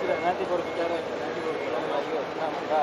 sudah nanti baru bicara, nanti baru bicara lagi. Nah, maka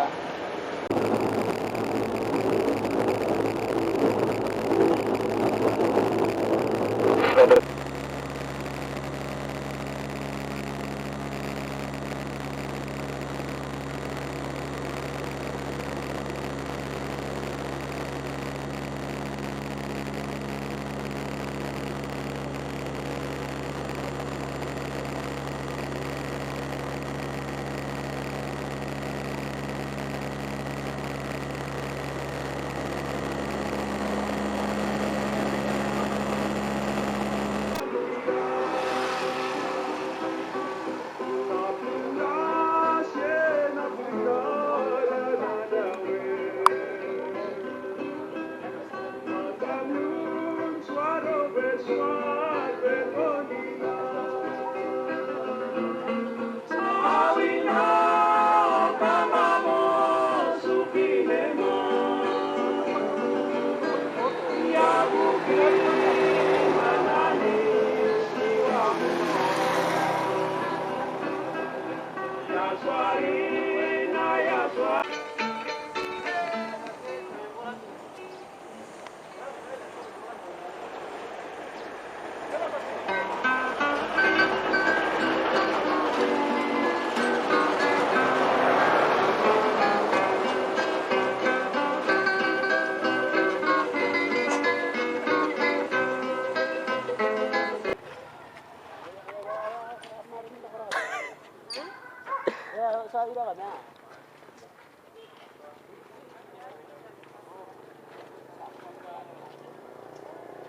sa ida kami.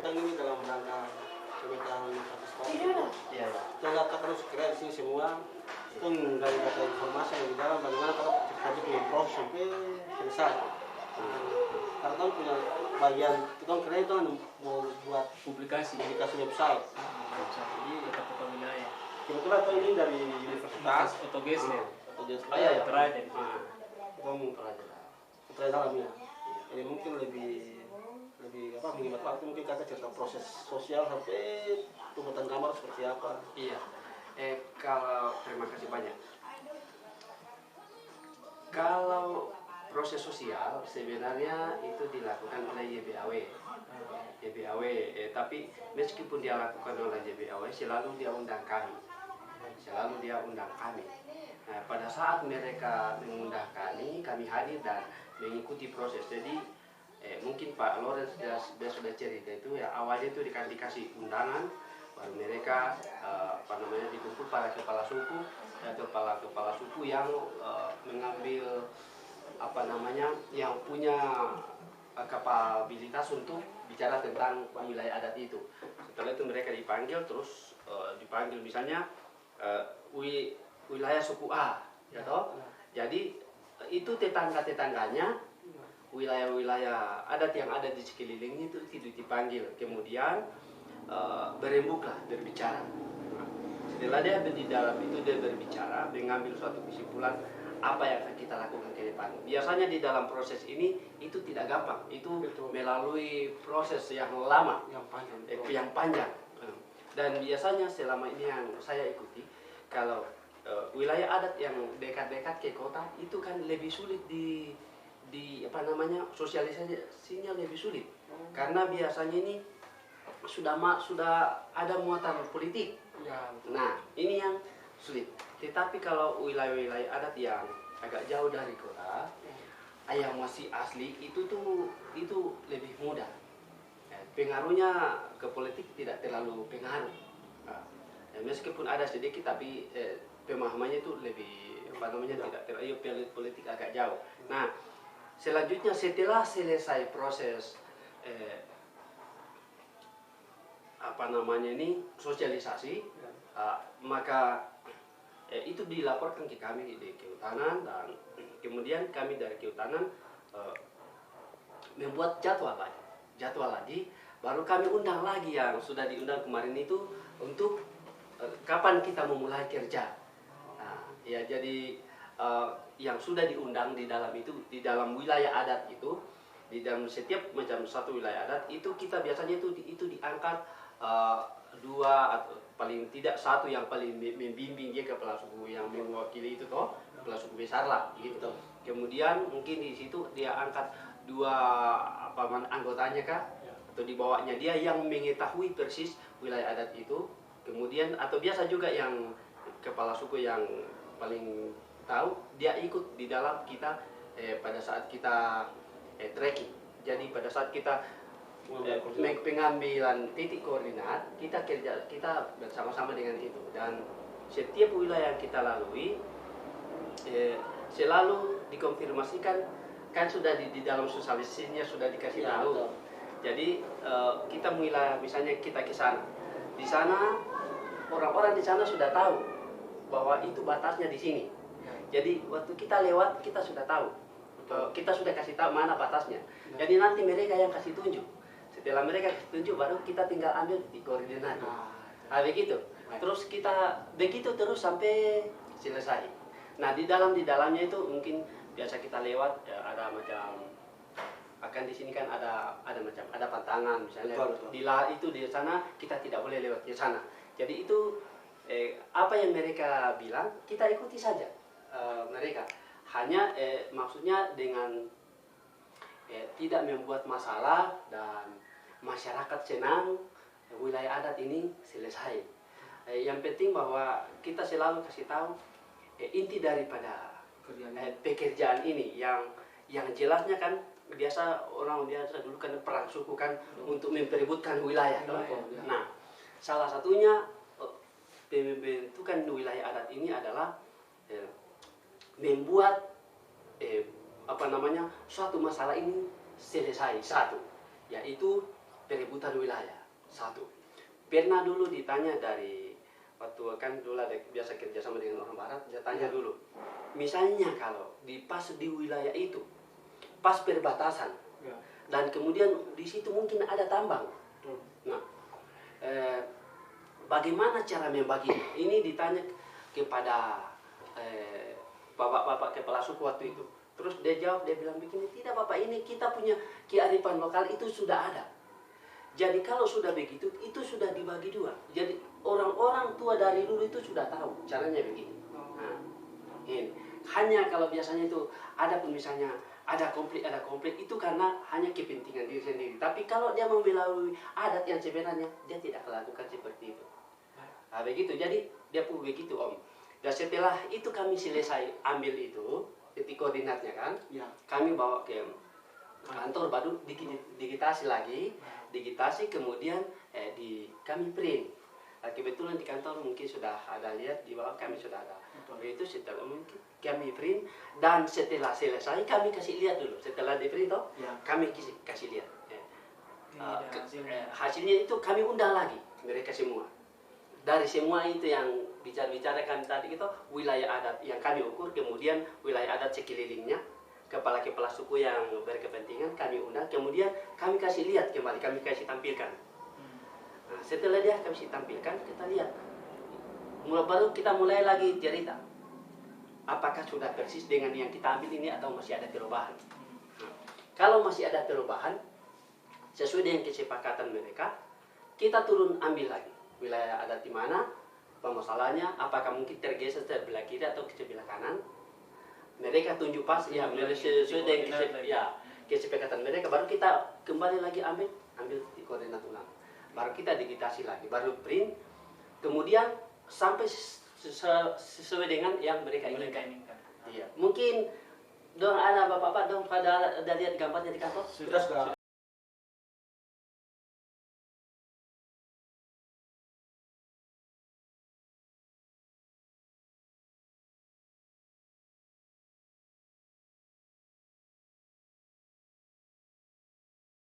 Ini dalam rangka permintaan status. Iya. Kita terus kira di sini semua itu dari data informasi yang di dalam bagaimana kalau kita punya proses sampai selesai. Karena kan punya bagian kita kira itu kan mau buat publikasi website. Jadi tetap kota wilayah. Kebetulan itu ini dari universitas Otoges ya. Oh iya, terakhir dari sini. Kita mau terakhir dalamnya. Jadi mungkin lebih menghemat waktu, mungkin kakak cerita proses sosial sampai pembuatan kamar seperti apa. Iya. Kalau terima kasih banyak. Kalau proses sosial sebenarnya itu dilakukan oleh YBAW. Tapi meskipun dia lakukan oleh YBAW, selalu dia undang kami. Nah, pada saat mereka mengundang kami hadir dan mengikuti proses. Jadi mungkin Pak Lawrence dia sudah cerita itu ya, awalnya itu dikasih undangan, baru mereka dikumpul para kepala suku atau kepala suku yang mengambil yang punya kapabilitas untuk bicara tentang wilayah adat itu. Setelah itu mereka dipanggil, terus dipanggil misalnya wilayah suku A, ya toh. Jadi itu tetangga-tetangganya wilayah-wilayah adat yang ada di sekelilingnya itu tidak dipanggil. Kemudian berembuklah berbicara. Setelah dia di dalam itu dia berbicara, mengambil suatu kesimpulan apa yang akan kita lakukan ke depan. Biasanya di dalam proses ini itu tidak gampang, itu melalui proses yang lama, yang panjang. Dan biasanya selama ini yang saya ikuti, kalau wilayah adat yang dekat-dekat ke kota itu kan lebih sulit sosialisasinya lebih sulit, karena biasanya ini sudah ada muatan politik. Nah, ini yang sulit. Tetapi kalau wilayah-wilayah adat yang agak jauh dari kota, yang masih asli itu lebih mudah. Pengaruhnya ke politik tidak terlalu pengaruh. Meskipun ada sedikit, tapi pemahamannya itu lebih tidak terlalu politik agak jauh. Nah, selanjutnya setelah selesai proses sosialisasi, maka itu dilaporkan ke kami di Kehutanan, dan kemudian kami dari Kehutanan membuat jadwal lagi, baru kami undang lagi yang sudah diundang kemarin itu untuk kapan kita memulai kerja. Nah, ya jadi yang sudah diundang di dalam itu, di dalam wilayah adat itu, di dalam setiap macam satu wilayah adat itu kita biasanya itu diangkat dua atau paling tidak satu yang paling membimbing dia kepala suku yang mewakili itu toh, kepala suku besar lah gitu. Kemudian mungkin di situ dia angkat dua anggotanya kah, atau di bawahnya dia yang mengetahui persis wilayah adat itu. Kemudian atau biasa juga yang kepala suku yang paling tahu, dia ikut di dalam kita pada saat kita trekking. Jadi pada saat kita pengambilan titik koordinat, kita bersama-sama dengan itu. Dan setiap wilayah yang kita lalui selalu dikonfirmasikan, kan sudah di dalam sosialisasinya sudah dikasih tahu. Jadi kita mulai, misalnya kita ke sana, di sana orang-orang di sana sudah tahu bahwa itu batasnya di sini. Jadi waktu kita lewat kita sudah tahu, kita sudah kasih tahu mana batasnya. Jadi nanti mereka yang kasih tunjuk. Setelah mereka kasih tunjuk baru kita tinggal ambil di koordinat. Begitu. Terus kita begitu terus sampai selesai. Nah di dalamnya itu mungkin biasa kita lewat ada macam, akan di sini kan ada macam ada pantangan misalnya. Itu di sana kita tidak boleh lewat ke sana. Jadi itu apa yang mereka bilang kita ikuti saja. Mereka hanya maksudnya dengan tidak membuat masalah dan masyarakat senang, wilayah adat ini selesai. Yang penting bahwa kita selalu kasih tahu inti daripada pekerjaan ini yang jelasnya kan biasa orang biasa dulu kan perang suku kan untuk memperebutkan wilayah. Nah, salah satunya pembentukan wilayah adat ini adalah membuat suatu masalah ini selesai satu, yaitu perebutan wilayah satu. Pernah dulu ditanya dari waktu kan dulu ada biasa kerjasama dengan orang barat, dia tanya dulu, misalnya kalau pas di wilayah itu pas perbatasan dan kemudian di situ mungkin ada tambang. Nah, bagaimana cara membaginya? Ini ditanya kepada bapak-bapak kepala suku waktu itu. Terus dia jawab, dia bilang begini, tidak Bapak, ini kita punya kearifan lokal itu sudah ada. Jadi kalau sudah begitu, itu sudah dibagi dua. Jadi orang-orang tua dari dulu itu sudah tahu caranya begini. Nah, ini. Hanya kalau biasanya itu ada pun misalnya ada konflik itu karena hanya kepentingan diri sendiri. Tapi kalau dia melalui adat yang sebenarnya, dia tidak melakukan seperti itu. Nah, begitu. Jadi dia pun begitu Om. Dan setelah itu kami selesai ambil itu titik koordinatnya kan, kami bawa ke kantor baru digitasi lagi, kemudian kami print. Nah, kebetulan di kantor mungkin sudah ada lihat di bawah kami sudah ada. Itu setelah mungkin kami print dan setelah selesai kami kasih lihat dulu. Setelah di print kami kasih lihat. Hasilnya itu kami undang lagi mereka semua. Dari semua itu yang bicarakan tadi itu wilayah adat yang kami ukur, kemudian wilayah adat sekelilingnya, kepala-kepala suku yang berkepentingan kami undang, kemudian kami kasih lihat kembali, kami kasih tampilkan. Nah, setelah dia kami tampilkan, kita lihat. Baru kita mulai lagi cerita. Apakah sudah persis dengan yang kita ambil ini atau masih ada perubahan? Nah, kalau masih ada perubahan, sesuai dengan kesepakatan mereka, kita turun ambil lagi. Wilayah adat di mana, masalahnya apakah mungkin tergeser sebelah kiri atau ke sebelah kanan. Mereka tunjuk pas ya sesuai dengan kesepakatan mereka, baru kita kembali lagi ambil di koordinat ulang. Baru kita digitasi lagi, baru print, kemudian sampai sesuai dengan yang mereka inginkan. Iya. Mungkin dong ada bapak-bapak dong pada lihat gambarnya di kantor? Sudah.